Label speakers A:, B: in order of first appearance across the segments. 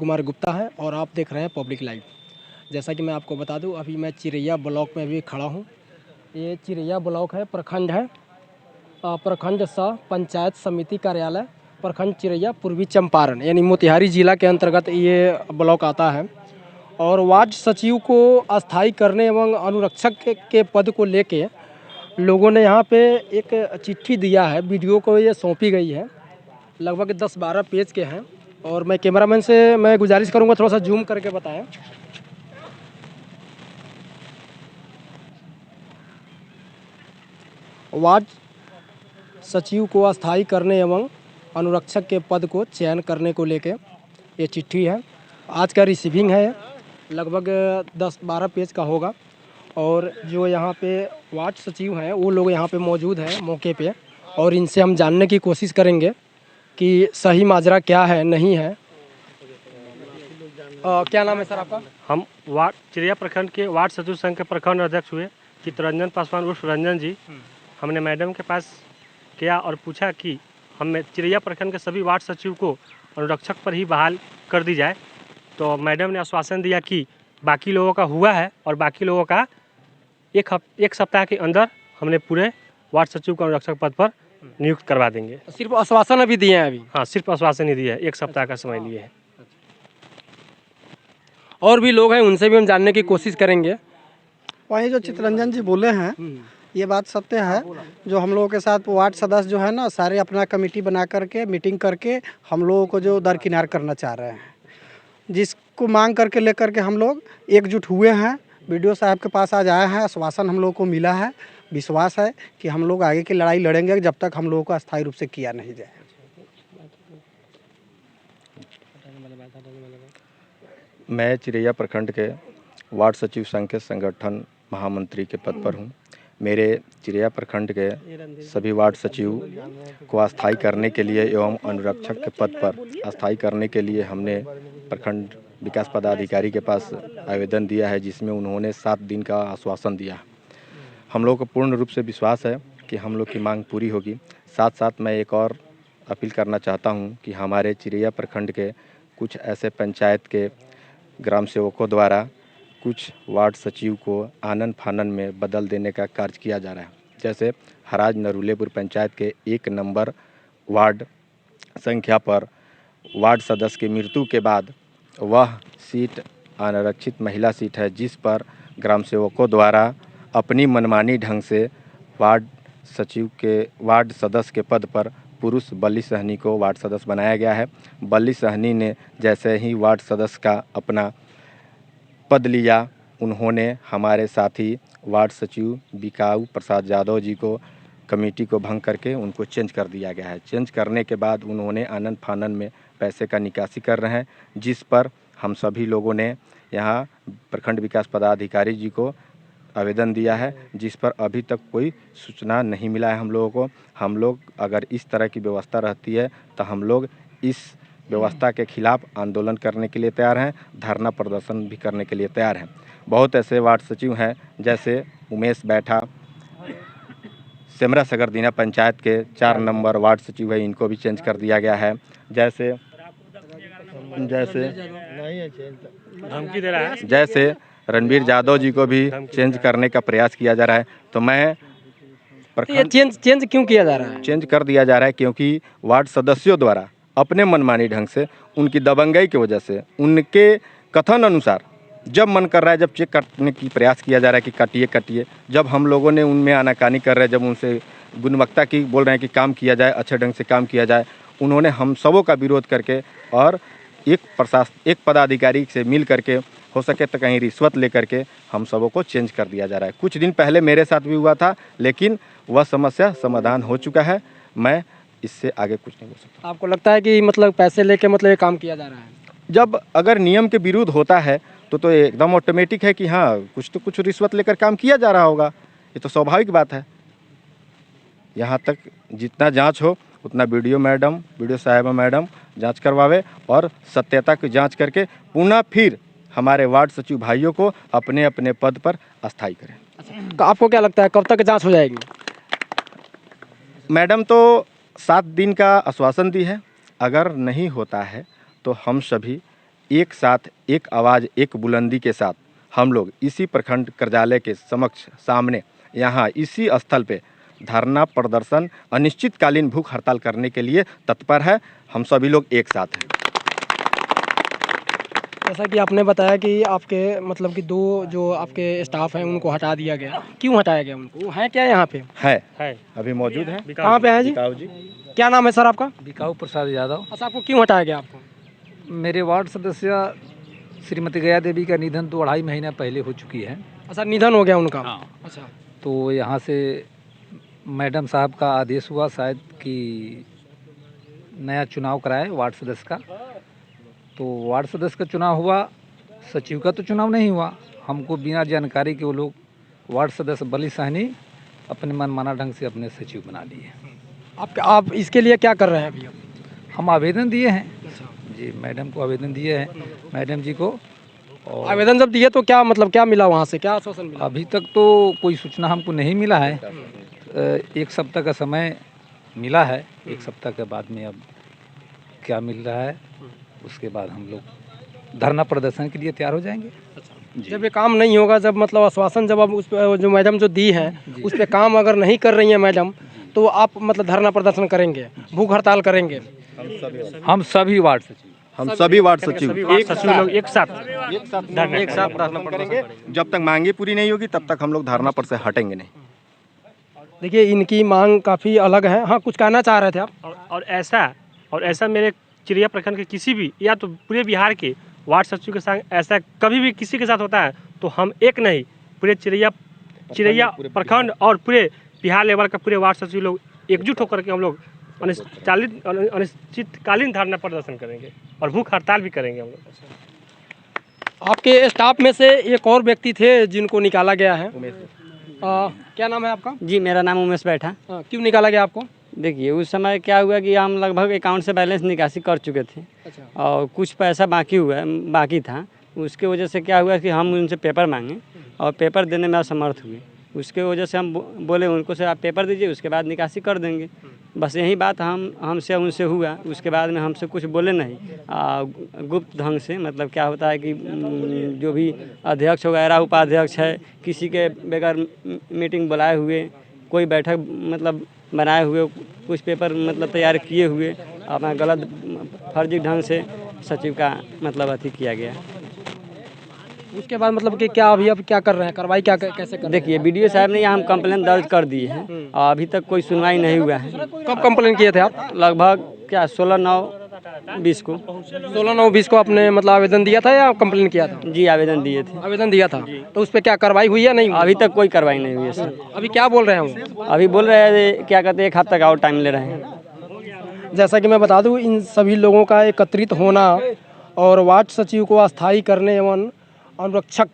A: कुमार गुप्ता है और आप देख रहे हैं पब्लिक लाइव। जैसा कि मैं आपको बता दूं, अभी मैं चिरैया ब्लॉक में भी खड़ा हूं। ये चिरैया ब्लॉक है, प्रखंड है, प्रखंड सह पंचायत समिति कार्यालय, प्रखंड चिरैया, पूर्वी चंपारण, यानी मोतिहारी जिला के अंतर्गत ये ब्लॉक आता है। और वार्ड सचिव को अस्थायी करने एवं अनुरक्षक के पद को लेके लोगों ने यहाँ पे एक चिट्ठी दिया है, वीडियो को ये सौंपी गई है, लगभग 10-12 पेज के हैं। और मैं कैमरामैन से मैं गुजारिश करूंगा थोड़ा सा जूम करके बताएं। वार्ड सचिव को अस्थायी करने एवं अनुरक्षक के पद को चयन करने को लेके ये चिट्ठी है। आज का रिसीविंग है, लगभग 10-12 पेज का होगा। और जो यहाँ पे वार्ड सचिव हैं वो लोग यहाँ पे मौजूद हैं मौके पे, और इनसे हम जानने की कोशिश करेंगे कि सही माजरा क्या है, नहीं है। क्या नाम है सर आपका?
B: हम वार्ड चिरैया प्रखंड के वार्ड सचिव संघ के प्रखंड अध्यक्ष हुए चित्तरंजन पासवान उर्फ रंजन जी। हमने मैडम के पास किया और पूछा कि हमें चिरैया प्रखंड के सभी वार्ड सचिव को अनुरक्षक पर ही बहाल कर दी जाए। तो मैडम ने आश्वासन दिया कि बाकी लोगों का हुआ है और बाकी लोगों का एक सप्ताह के अंदर हमने पूरे वार्ड सचिव को अनुरक्षक पद पर नियुक्त करवा देंगे।
A: सिर्फ आश्वासन अभी दिए हैं? अभी
B: हाँ, सिर्फ आश्वासन ही दिया है, एक सप्ताह का समय लिए है।
A: और भी लोग हैं, उनसे भी हम जानने की कोशिश करेंगे।
C: वही जो चित्तरंजन जी बोले हैं ये बात सत्य है। जो हम लोगों के साथ वार्ड सदस्य जो है ना, सारे अपना कमेटी बना करके मीटिंग करके हम लोगों को जो दरकिनार करना चाह रहे हैं, जिसको मांग करके लेकर के हम लोग एकजुट हुए हैं। बीडीओ साहब के पास आज आए हैं, आश्वासन हम लोगों को मिला है। विश्वास है कि हम लोग आगे की लड़ाई लड़ेंगे जब तक हम लोगों को अस्थायी रूप से किया नहीं जाए।
D: मैं चिरैया प्रखंड के वार्ड सचिव संघ के संगठन महामंत्री के पद पर हूं। मेरे चिरैया प्रखंड के सभी वार्ड सचिव को अस्थायी करने के लिए एवं अनुरक्षक के पद पर अस्थायी करने के लिए हमने प्रखंड विकास पदाधिकारी के पास आवेदन दिया है, जिसमें उन्होंने 7 दिन का आश्वासन दिया। हम लोग को पूर्ण रूप से विश्वास है कि हम लोग की मांग पूरी होगी। साथ साथ मैं एक और अपील करना चाहता हूं कि हमारे चिरैया प्रखंड के कुछ ऐसे पंचायत के ग्राम सेवकों द्वारा कुछ वार्ड सचिव को आनन फानन में बदल देने का कार्य किया जा रहा है। जैसे हराज नरूलेपुर पंचायत के 1 नंबर वार्ड संख्या पर वार्ड सदस्य की मृत्यु के बाद वह सीट अनारक्षित महिला सीट है, जिस पर ग्राम सेवकों द्वारा अपनी मनमानी ढंग से वार्ड सदस्य के पद पर पुरुष बल्ली सहनी को वार्ड सदस्य बनाया गया है। बल्ली सहनी ने जैसे ही वार्ड सदस्य का अपना पद लिया, उन्होंने हमारे साथी वार्ड सचिव बिकाऊ प्रसाद यादव जी को कमेटी को भंग करके उनको चेंज कर दिया गया है। चेंज करने के बाद उन्होंने आनन फानन में पैसे का निकासी कर रहे हैं, जिस पर हम सभी लोगों ने यहाँ प्रखंड विकास पदाधिकारी जी को आवेदन दिया है, जिस पर अभी तक कोई सूचना नहीं मिला है हम लोगों को। हम लोग अगर इस तरह की व्यवस्था रहती है तो हम लोग इस व्यवस्था के खिलाफ आंदोलन करने के लिए तैयार हैं, धरना प्रदर्शन भी करने के लिए तैयार हैं। बहुत ऐसे वार्ड सचिव हैं, जैसे उमेश बैठा सेमरा सगरदीना पंचायत के 4 नंबर वार्ड सचिव है, इनको भी चेंज कर दिया गया है। जैसे रणबीर यादव जी को भी चेंज करने का प्रयास किया जा रहा है। तो मैं
A: चेंज क्यों किया जा रहा है?
D: चेंज कर दिया जा रहा है क्योंकि वार्ड सदस्यों द्वारा अपने मनमानी ढंग से, उनकी दबंगई की वजह से, उनके कथन अनुसार जब मन कर रहा है, जब चेक काटने की प्रयास किया जा रहा है कि काटिए, जब हम लोगों ने उनमें आनाकानी कर रहे हैं, जब उनसे गुणवत्ता की बोल रहे हैं कि काम किया जाए, अच्छे ढंग से काम किया जाए, उन्होंने हम सबों का विरोध करके और एक पदाधिकारी से मिल करके हो सके तो कहीं रिश्वत लेकर के हम सबों को चेंज कर दिया जा रहा है। कुछ दिन पहले मेरे साथ भी हुआ था, लेकिन वह समस्या समाधान हो चुका है। मैं इससे आगे कुछ नहीं बोल सकता।
A: आपको लगता है कि मतलब पैसे लेके मतलब ये काम किया जा रहा है?
D: जब अगर नियम के विरुद्ध होता है तो एकदम ऑटोमेटिक है कि हाँ, कुछ तो कुछ रिश्वत लेकर काम किया जा रहा होगा। ये तो स्वाभाविक बात है। यहाँ तक जितना जांच हो उतना वीडियो साहब मैडम जांच करवावे और सत्यता की जांच करके पुनः फिर हमारे वार्ड सचिव भाइयों को अपने अपने पद पर अस्थायी करें।
A: तो आपको क्या लगता है कब तक जांच हो जाएगी?
D: मैडम तो 7 दिन का आश्वासन दी है। अगर नहीं होता है तो हम सभी एक साथ, एक आवाज़, एक बुलंदी के साथ हम लोग इसी प्रखंड कार्यालय के समक्ष सामने यहाँ इसी स्थल पे धरना प्रदर्शन अनिश्चितकालीन भूख हड़ताल करने के लिए तत्पर है। हम सभी लोग एक साथ हैं।
A: जैसा कि आपने बताया कि आपके मतलब कि 2 जो आपके स्टाफ हैं उनको हटा दिया गया, क्यों हटाया गया उनको? वो हैं क्या यहाँ पे?
D: है अभी मौजूद है।
A: कहाँ पे हैं जी?
D: बिकाऊ जी।
A: क्या नाम है सर आपका?
E: बिकाऊ प्रसाद यादव।
A: अच्छा, आपको क्यों हटाया गया आपको?
E: मेरे वार्ड सदस्य श्रीमती गया देवी का निधन तो 2.5 महीना पहले हो चुकी है।
A: अच्छा, निधन हो गया उनका?
E: हाँ।
A: अच्छा।
E: तो यहाँ से मैडम साहब का आदेश हुआ शायद कि नया चुनाव कराए वार्ड सदस्य का। तो वार्ड सदस्य का चुनाव हुआ, सचिव का तो चुनाव नहीं हुआ। हमको बिना जानकारी के वो लोग वार्ड सदस्य बली सहनी अपने मनमाना ढंग से अपने सचिव बना लिए।
A: आप इसके लिए क्या कर रहे हैं अभी?
E: हम आवेदन दिए हैं
A: अच्छा।
E: जी, मैडम को आवेदन दिए हैं, मैडम जी को। और
A: आवेदन जब दिए तो क्या मतलब क्या मिला वहाँ से, क्या आश्वासन मिला?
E: अभी तक तो कोई सूचना हमको नहीं मिला है। 1 सप्ताह का समय मिला है। 1 सप्ताह के बाद में अब क्या मिल रहा है, उसके बाद हम लोग धरना प्रदर्शन के लिए तैयार हो जाएंगे।
A: जब ये काम नहीं होगा, जब मतलब आश्वासन जब अब उस पे जो मैडम जो दी है उस पे काम अगर नहीं कर रही है मैडम, तो आप मतलब धरना प्रदर्शन करेंगे, भूख हड़ताल करेंगे?
E: हम सभी वार्ड सचिव
B: एक सचिव लोग एक साथ
D: धरना करेंगे। जब तक मांगे पूरी नहीं होगी तब तक हम लोग धरना पर से हटेंगे नहीं।
A: देखिए, इनकी मांग काफ़ी अलग है। हाँ, कुछ कहना चाह रहे थे आप?
B: और ऐसा मेरे चिरैया प्रखंड के किसी भी या तो पूरे बिहार के वार्ड सचिव के साथ ऐसा कभी भी किसी के साथ होता है तो हम एक नहीं, पूरे चिरैया प्रखंड और पूरे बिहार लेवल का पूरे वार्ड सचिव लोग एकजुट होकर के हम लोग अनिश्चितकालीन धरना प्रदर्शन करेंगे और भूख हड़ताल भी करेंगे हम लोग।
A: आपके स्टाफ में से एक और व्यक्ति थे जिनको निकाला गया है, क्या नाम है आपका?
F: जी, मेरा नाम उमेश बैठा।
A: क्यों निकाला गया आपको?
F: देखिए, उस समय क्या हुआ कि हम लगभग अकाउंट से बैलेंस निकासी कर चुके थे।
A: अच्छा।
F: और कुछ पैसा बाकी था। उसके वजह से क्या हुआ कि हम उनसे पेपर मांगे और पेपर देने में असमर्थ हुए। उसके वजह से हम बोले उनको से आप पेपर दीजिए, उसके बाद निकासी कर देंगे। बस यही बात हमसे उनसे हुआ। उसके बाद में हमसे कुछ बोले नहीं, गुप्त ढंग से। मतलब क्या होता है कि जो भी अध्यक्ष वगैरह उपाध्यक्ष है, किसी के बगैर मीटिंग बुलाए हुए, कोई बैठक मतलब बनाए हुए, कुछ पेपर मतलब तैयार किए हुए अपना गलत फर्जी ढंग से सचिव का मतलब अथी किया गया।
A: उसके बाद मतलब कि क्या अभी अब क्या कर रहे हैं, कार्रवाई क्या कैसे कर रहे हैं?
F: देखिए, बीडीओ साहब ने यहाँ हम कंप्लेन दर्ज कर दिए हैं और अभी तक कोई सुनवाई नहीं हुआ है।
A: कब कंप्लेन किए थे आप?
F: लगभग क्या 16/9/20 को।
A: 16/9/20 को आपने मतलब आवेदन दिया था या कंप्लेन किया था?
F: जी, आवेदन दिए थे।
A: आवेदन दिया था, तो उस पर क्या कार्रवाई हुई या नहीं हुई?
F: अभी तक कोई कार्रवाई नहीं हुई है सर।
A: अभी क्या बोल रहे हैं वो?
F: अभी बोल रहे हैं क्या कहते हैं 1 हफ्ता का और टाइम ले रहे हैं।
A: जैसा कि मैं बता दूं, इन सभी लोगों का एकत्रित होना और वार्ड सचिव को अस्थायी करने एवं अनुरक्षक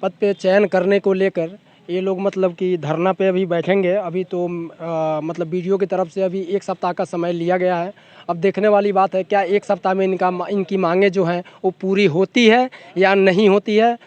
A: पद पे चयन करने को लेकर ये लोग मतलब कि धरना पे अभी बैठेंगे। अभी तो मतलब बीडीओ की तरफ से अभी 1 सप्ताह का समय लिया गया है। अब देखने वाली बात है क्या 1 सप्ताह में इनकी मांगें जो हैं वो पूरी होती है या नहीं होती है।